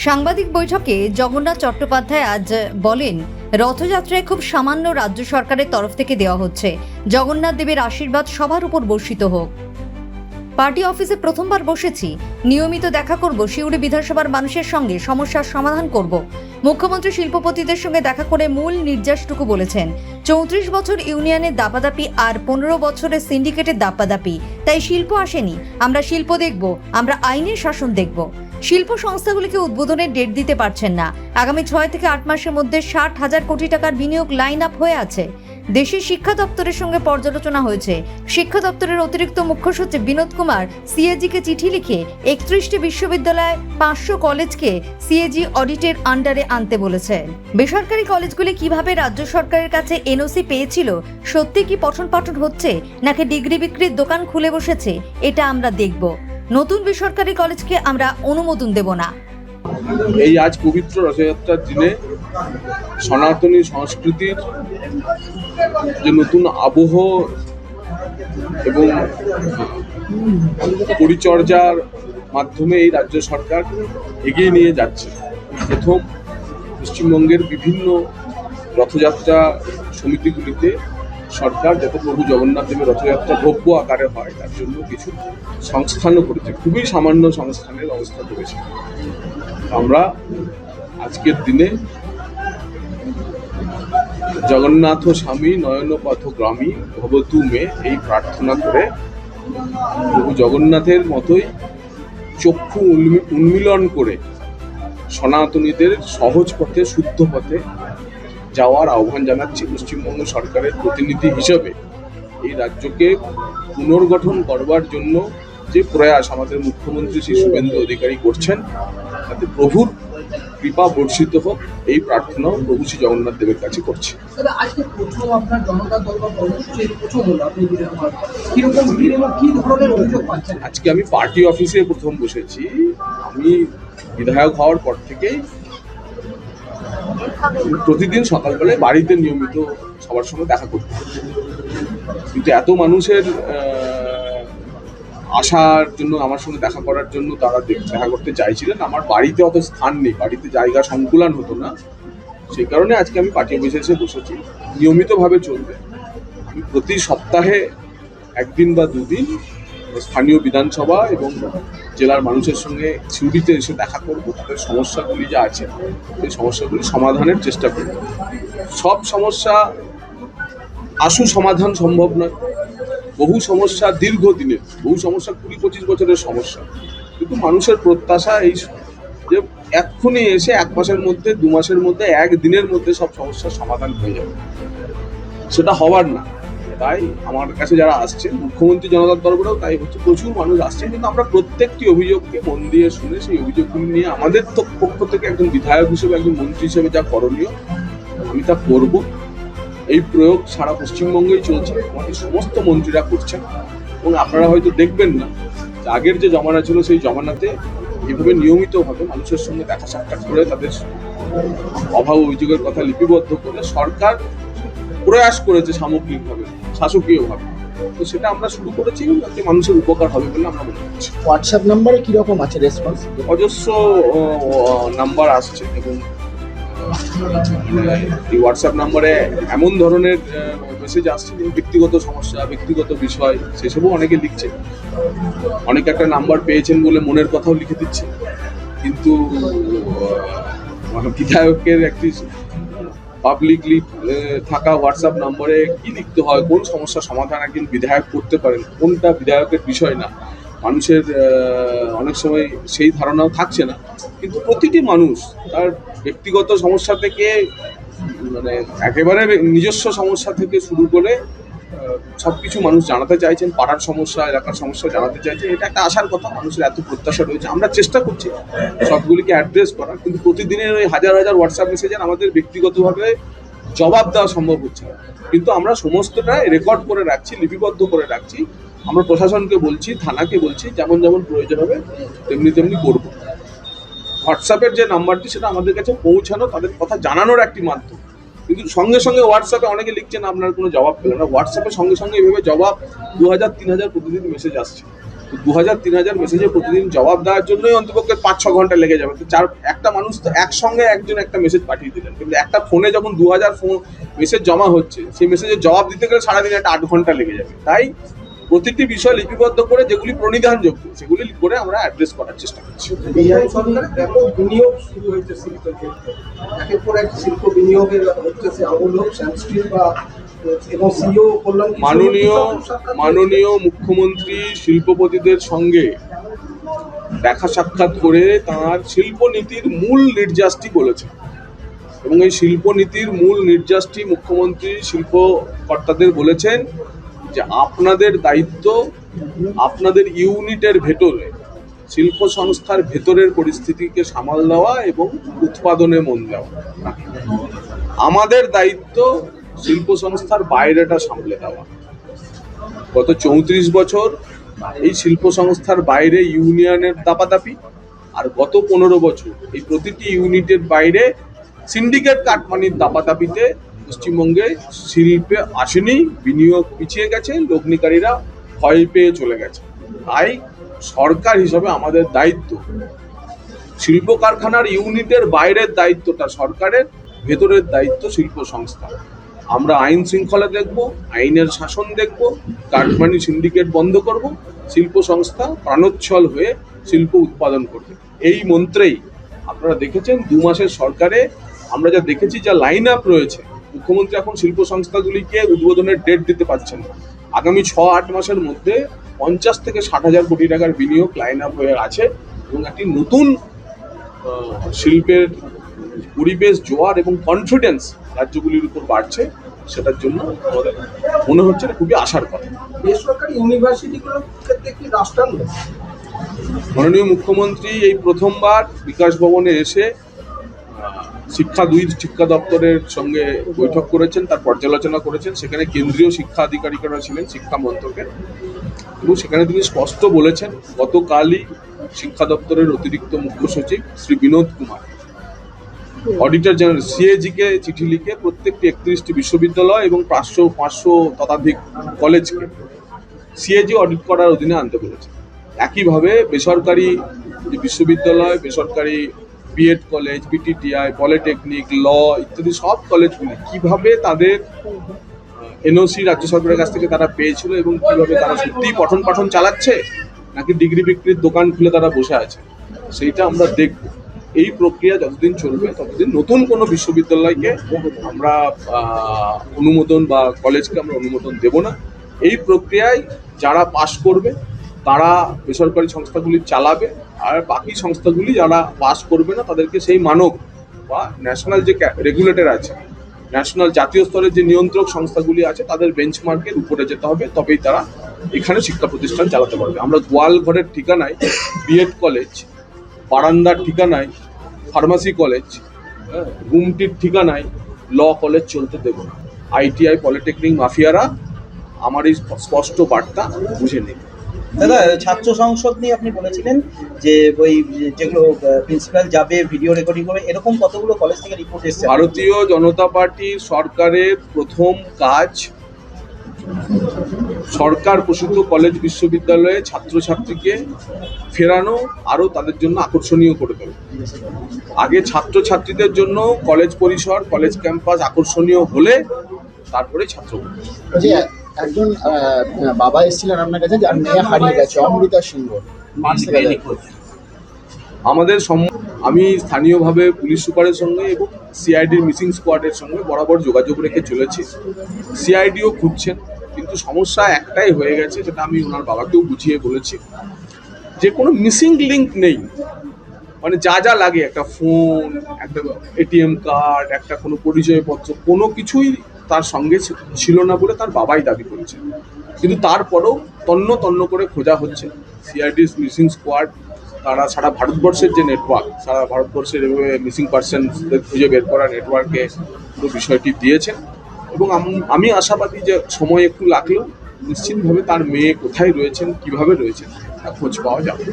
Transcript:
সাংবাদিক বৈঠকে জগন্নাথ চট্টোপাধ্যায় আজ বলেন, রথযাত্রায় খুব সামান্য রাজ্য সরকারের তরফ থেকে দেওয়া হচ্ছে। জগন্নাথ দেবের আশীর্বাদ সবার উপর বর্ষিত হোক। পার্টি অফিসে প্রথমবার বসেছি, নিয়মিত দেখা করব, সিউড়ি বিধানসভার মানুষের সঙ্গে সমস্যার সমাধান করব। মুখ্যমন্ত্রী শিল্পপতিদের সঙ্গে দেখা করে মূল নির্যাসটুকু বলেছেন। 34 বছর ইউনিয়নের দাপাদাপি আর 15 বছরের সিন্ডিকেটের দাপাদাপি, তাই শিল্প আসেনি। আমরা শিল্প দেখব, আমরা আইনের শাসন দেখব। শিল্প সংস্থাগুলিকে উদ্বোধনের ডেট দিতে পারছেন না। আগামী 6 থেকে 8 মাসের মধ্যে 60,000 কোটি টাকার বিনিয়োগ লাইন আপ হয়ে আছে। দেশের শিক্ষা দপ্তরের সঙ্গে পর্যালোচনা হয়েছে। শিক্ষা দপ্তরের অতিরিক্ত মুখ্য সচিব বিনোদ কুমার সিএজিকে চিঠি লিখে 31টি বিশ্ববিদ্যালয় 500 কলেজকে সিএজি অডিটের আন্ডারে আনতে বলেছেন। বেসরকারি কলেজগুলি কিভাবে রাজ্য সরকারের কাছে এনওসি পেয়েছিল, সত্যি কি পঠন পাঠন হচ্ছে নাকি ডিগ্রি বিক্রির দোকান খুলে বসেছে, এটা আমরা দেখব। নতুন বেসরকারি কলেজকে আমরা অনুমোদন দেব না। এই আজ পবিত্র রথযাত্রার দিনে সনাতনী সংস্কৃতির যে নতুন আবহ এবং পরিচর্যার মাধ্যমে এই রাজ্য সরকার এগিয়ে নিয়ে যাচ্ছে। প্রথম পশ্চিমবঙ্গের বিভিন্ন রথযাত্রা সমিতিগুলিতে সরকার যাতে প্রভু জগন্নাথ দেবের রথযাত্রা ভব্য আকারে হয় তার জন্য কিছু সংস্থানও করেছে। খুবই সামান্য সংস্থানের ব্যবস্থা করেছে। আমরা আজকের দিনে জগন্নাথ স্বামী নয়নপথ গ্রামী ভবতু মে এই প্রার্থনা করে প্রভু জগন্নাথের মতোই চক্ষু উন্মিলন করে সনাতনীদের সহজ পথে শুদ্ধ পথে যাওয়ার আহ্বান জানাচ্ছি। পশ্চিমবঙ্গ সরকারের প্রতিনিধি হিসেবে এই রাজ্যকে পুনর্গঠন করবার জন্য যে প্রয়াস আমাদের মুখ্যমন্ত্রী শ্রী শুভেন্দু অধিকারী করছেন, তাতে প্রভুর কৃপা বর্ষিত হোক এই প্রার্থনাও প্রভু শ্রী জগন্নাথ দেবের কাছে করছি। আজকে আমি পার্টি অফিসে প্রথম বসেছি। আমি বিধায়ক হওয়ার পর থেকেই প্রতিদিন সকালবেলায় বাড়িতে নিয়মিত সবার সঙ্গে দেখা করতে, কিন্তু এত মানুষের আসার জন্য, আমার সঙ্গে দেখা করার জন্য তারা দেখা করতে চাইছিলেন। আমার বাড়িতে অত স্থান নেই, বাড়িতে জায়গা সংকুলান হতো না, সেই কারণে আজকে আমি পার্টি অফিসে এসে বসেছি। নিয়মিতভাবে চলবে। আমি প্রতি সপ্তাহে একদিন বা দুদিন স্থানীয় বিধানসভা এবং জেলার মানুষের সঙ্গে সিউড়িতে এসে দেখা করব। তাদের সমস্যাগুলি যা আছে সেই সমস্যাগুলি সমাধানের চেষ্টা করব। সব সমস্যা আশু সমাধান সম্ভব নয়। বহু সমস্যা দীর্ঘদিনের, বহু সমস্যা 20-25 বছরের সমস্যা, কিন্তু মানুষের প্রত্যাশা এই যে এক্ষুনি এসে 1 মাসের মধ্যে, 2 মাসের মধ্যে, 1 দিনের মধ্যে সব সমস্যার সমাধান হয়ে যাবে। সেটা হবার না। তাই আমার কাছে যারা আসছে, মুখ্যমন্ত্রী জনতার দরবারেও তাই হচ্ছে, প্রচুর মানুষ আসছে, কিন্তু আমরা প্রত্যেকটি অভিযোগকে মন দিয়ে শুনে সেই অভিযোগগুলি নিয়ে আমাদের পক্ষ থেকে একজন বিধায়ক হিসেবে, একজন মন্ত্রী হিসেবে যা করণীয় আমি তা করব। এই প্রয়োগ সারা পশ্চিমবঙ্গেই চলছে, আমাদের সমস্ত মন্ত্রীরা করছেন। এবং আপনারা হয়তো দেখবেন না যে আগের যে জমানা ছিল, সেই জমানাতে এভাবে নিয়মিতভাবে মানুষের সঙ্গে দেখা সাক্ষাৎ করে তাদের অভাব অভিযোগের কথা লিপিবদ্ধ করে সরকার প্রয়াস করেছে সামগ্রিকভাবে, শাসকীয়ভাবে। তো সেটা আমরা শুরু করেছি, মানুষের উপকার হবে বলে আমরা মনে করছি। হোয়াটসঅ্যাপ নাম্বারে কিরকম আছে রেসপন্স? অজস্র নাম্বার আসছে এবং এই হোয়াটসঅ্যাপ নাম্বারে এমন ধরনের মেসেজ আসছে যে ব্যক্তিগত সমস্যা, ব্যক্তিগত বিষয়, সেসবও অনেকে লিখছে। অনেকে একটা নাম্বার পেয়েছেন বলে মনের কথাও লিখে দিচ্ছে, কিন্তু বিধায়কের একটি পাবলিকলি থাকা হোয়াটসঅ্যাপ নম্বরে কি লিখতে হয়, কোন সমস্যার সমাধান একজন বিধায়ক করতে পারেন, কোনটা বিধায়কের বিষয় না, মানুষের অনেক সময় সেই ধারণাও থাকছে না। কিন্তু প্রতিটি মানুষ তার ব্যক্তিগত সমস্যা থেকে, মানে একেবারে নিজস্ব সমস্যা থেকে শুরু করে সব কিছু মানুষ জানাতে চাইছেন। পাড়ার সমস্যা, এলাকার সমস্যা জানাতে চাইছেন। এটা একটা আশার কথা, মানুষের এত প্রত্যাশা রয়েছে। আমরা চেষ্টা করছি সবগুলিকে অ্যাড্রেস করার, কিন্তু প্রতিদিনের ওই হাজার হাজার হোয়াটসঅ্যাপ মেসেজের আমাদের ব্যক্তিগতভাবে জবাব দেওয়া সম্ভব হচ্ছে না। কিন্তু আমরা সমস্তটা রেকর্ড করে রাখছি, লিপিবদ্ধ করে রাখছি। আমরা প্রশাসনকে বলছি, থানাকে বলছি, যেমন যেমন প্রয়োজন হবে তেমনি তেমনি করব। হোয়াটসঅ্যাপের যে নাম্বারটি, সেটা আমাদের কাছে পৌঁছানো, তাদের কথা জানানোর একটি মাধ্যম। কিন্তু সঙ্গে সঙ্গে হোয়াটসঅ্যাপে অনেকে লিখছেন আপনার কোনো জবাব পেলেন না। হোয়াটসঅ্যাপে সঙ্গে সঙ্গে এভাবে জবাব 2000-3000 প্রতিদিন মেসেজ আসছে। তো 2000-3000 মেসেজে প্রতিদিন জবাব দেওয়ার জন্যই অন্তপক্ষে 5-6 ঘন্টা লেগে যাবে। তো একটা মানুষ তো একসঙ্গে একজন একটা মেসেজ পাঠিয়ে দিলেন, কিন্তু একটা ফোনে যখন 2000 মেসেজ জমা হচ্ছে, সেই মেসেজের জবাব দিতে গেলে সারাদিন একটা 8 ঘন্টা লেগে যাবে। তাই প্রতিটি বিষয় লিপিবদ্ধ করে যেগুলি প্রণিধানযোগ্য সেগুলি করে আমরা অ্যাড্রেস করার চেষ্টা করছি। বিজেপি সরকারের ব্যাপক বিনিয়োগ শুরু হয়েছে শিল্পের ক্ষেত্রে, একের পর এক শিল্প বিনিয়োগের হচ্ছে আমূল হোক, স্যামস্টিল বা এবং সিও কল্যাণ মাননীয় মুখ্যমন্ত্রী শিল্পপতিদের সঙ্গে দেখা সাক্ষাৎ করে তাঁর শিল্পনীতির মূল নির্যাসটি বলেছেন, এবং এই শিল্পনীতির মূল নির্যাসটি মুখ্যমন্ত্রী শিল্পকর্তাদের বলেছেন যে আপনাদের দায়িত্ব আপনাদের ইউনিটের ভেতরে শিল্প সংস্থার ভেতরের পরিস্থিতিকে সামাল দেওয়া এবং উৎপাদনে মন দেওয়া। আমাদের দায়িত্ব শিল্প সংস্থার বাইরেটা সামলে দেওয়া। গত 34 বছর এই শিল্প সংস্থার বাইরে ইউনিয়নের দাপাদাপি, আর গত 15 বছর এই প্রতিটি ইউনিটের বাইরে সিন্ডিকেট কাটমানির দাপাদাপিতে পশ্চিমবঙ্গে শিল্পে আসেনি, বিনিয়োগ পিছিয়ে গেছে, লগ্নিকারীরা ভয় পেয়ে চলে গেছে। তাই সরকার হিসাবে আমাদের দায়িত্ব শিল্প কারখানার ইউনিটের বাইরের দায়িত্বটা সরকারের, ভেতরের দায়িত্ব শিল্প সংস্থা। আমরা আইন শৃঙ্খলা দেখব, আইনের শাসন দেখব, কাটমানি সিন্ডিকেট বন্ধ করব, শিল্প সংস্থা প্রাণোচ্ছল হয়ে শিল্প উৎপাদন করবে। এই মন্ত্রেই আপনারা দেখেছেন 2 মাসের সরকারে আমরা যা দেখেছি, যা লাইন আপ রয়েছে, মুখ্যমন্ত্রী এখন শিল্প সংস্থাগুলিকে উদ্বোধনের ডেট দিতে পারছেন না। আগামী 6-8 মাসের মধ্যে 50 থেকে 60,000 কোটি টাকার বিনিয়োগ লাইন আপ হয়ে আছে, এবং একটি নতুন শিল্পের পরিবেশ, জোয়ার এবং কনফিডেন্স রাজ্যগুলির উপর বাড়ছে। সেটার জন্য আমাদের মনে হচ্ছে খুবই আশার কথা। বেসরকারি ইউনিভার্সিটিগুলোর ক্ষেত্রে কি রাষ্ট্রায়ত্ত? মাননীয় মুখ্যমন্ত্রী এই প্রথমবার বিকাশ ভবনে এসে শিক্ষা দপ্তরের সঙ্গে বৈঠক করেছেন, তার পর্যালোচনা করেছেন। সেখানে কেন্দ্রীয় শিক্ষা আধিকারিকরা ছিলেন, শিক্ষা মন্ত্রকের, এবং সেখানে তিনি স্পষ্ট বলেছেন, গতকালই শিক্ষা দপ্তরের অতিরিক্ত মুখ্য সচিব শ্রী বিনোদ কুমার অডিটর জেনারেল সিএজিকে চিঠি লিখে প্রত্যেকটি 31টি বিশ্ববিদ্যালয় এবং 500 ততাধিক কলেজকে সিএজি অডিট করার অধীনে আনতে বলেছে। একইভাবে বেসরকারি যে বিশ্ববিদ্যালয়, বেসরকারি বিএড কলেজ, বিটিটিআই, পলিটেকনিক, ল ইত্যাদি সব কলেজগুলি কিভাবে তাদের এনওসি রাজ্য সরকারের কাছ থেকে তারা পেয়েছিল, এবং কিভাবে তারা সত্যিই পঠন পাঠন চালাচ্ছে নাকি ডিগ্রি বিক্রির দোকান খুলে তারা বসে আছে, সেইটা আমরা দেখব। এই প্রক্রিয়া যতদিন চলবে ততদিন নতুন কোনো বিশ্ববিদ্যালয়কে আমরা অনুমোদন বা কলেজকে আমরা অনুমোদন দেব না। এই প্রক্রিয়ায় যারা পাশ করবে তারা বেসরকারি সংস্থাগুলি চালাবে, আর বাকি সংস্থাগুলি যারা পাস করবে না তাদেরকে সেই মানক বা ন্যাশনাল যে রেগুলেটর আছে, ন্যাশনাল জাতীয় স্তরের যে নিয়ন্ত্রক সংস্থাগুলি আছে, তাদের বেঞ্চমার্কের উপরে যেতে হবে, তবেই তারা এখানে শিক্ষা প্রতিষ্ঠান চালাতে পারবে। আমরা গোয়াল ঘরের ঠিকানায় বিএড কলেজ, বারান্দার ঠিকানায় ফার্মাসি কলেজ, গুমটির ঠিকানায় ল কলেজ চলতে দেব না। আইটিআই, পলিটেকনিক মাফিয়ারা আমার এই স্পষ্ট বার্তা বুঝে নেই। দাদা, ছাত্র সংসদ নিয়ে আপনি বলেছিলেন যে ওই যেগুলো প্রিন্সিপাল যাবে, ভিডিও রেকর্ডিং করবে, এরকম কতগুলো কলেজ থেকে রিপোর্ট এসেছে? ভারতীয় জনতা পার্টির সরকারের প্রথম কাজ সরকার পোষিত কলেজ বিশ্ববিদ্যালয়ে ছাত্রছাত্রীকে ফেরানো, আরও তাদের জন্য আকর্ষণীয় করে দেবে। আগে ছাত্রছাত্রীদের জন্য কলেজ পরিসর, কলেজ ক্যাম্পাস আকর্ষণীয় হলে তারপরে ছাত্র। একজন বাবা এসেছিলেন আপনার কাছে, যার মেয়ে হারিয়ে গেছে, অমৃতা সিংহ। আমাদের আমি স্থানীয়ভাবে পুলিশ সুপারের সঙ্গে এবং সিআইডির মিসিং স্কোয়াডের সঙ্গে বরাবর যোগাযোগ রেখে চলেছি। সিআইডিও খুঁজছেন, কিন্তু সমস্যা একটাই হয়ে গেছে, যেটা আমি ওনার বাবাকেও বুঝিয়ে বলেছি, যে কোনো মিসিং লিঙ্ক নেই। মানে যা যা লাগে, একটা ফোন, একটা এটিএম কার্ড, একটা কোনো পরিচয়পত্র, কোনো কিছুই তার সঙ্গে ছিল না বলে তার বাবাই দাবি করেছে। কিন্তু তারপরেও তন্ন করে খোঁজা হচ্ছে। সিআইডির মিসিং স্কোয়াড তারা সারা ভারতবর্ষের যে নেটওয়ার্ক, সারা ভারতবর্ষের মিসিং পার্সনদের খুঁজে বের করা নেটওয়ার্কে পুরো বিষয়টি দিয়েছেন, এবং আমি আশাবাদী যে সময় একটু লাগলেও নিশ্চিতভাবে তার মেয়ে কোথায় রয়েছেন, কিভাবে রয়েছেন, তা খোঁজ পাওয়া যাবে।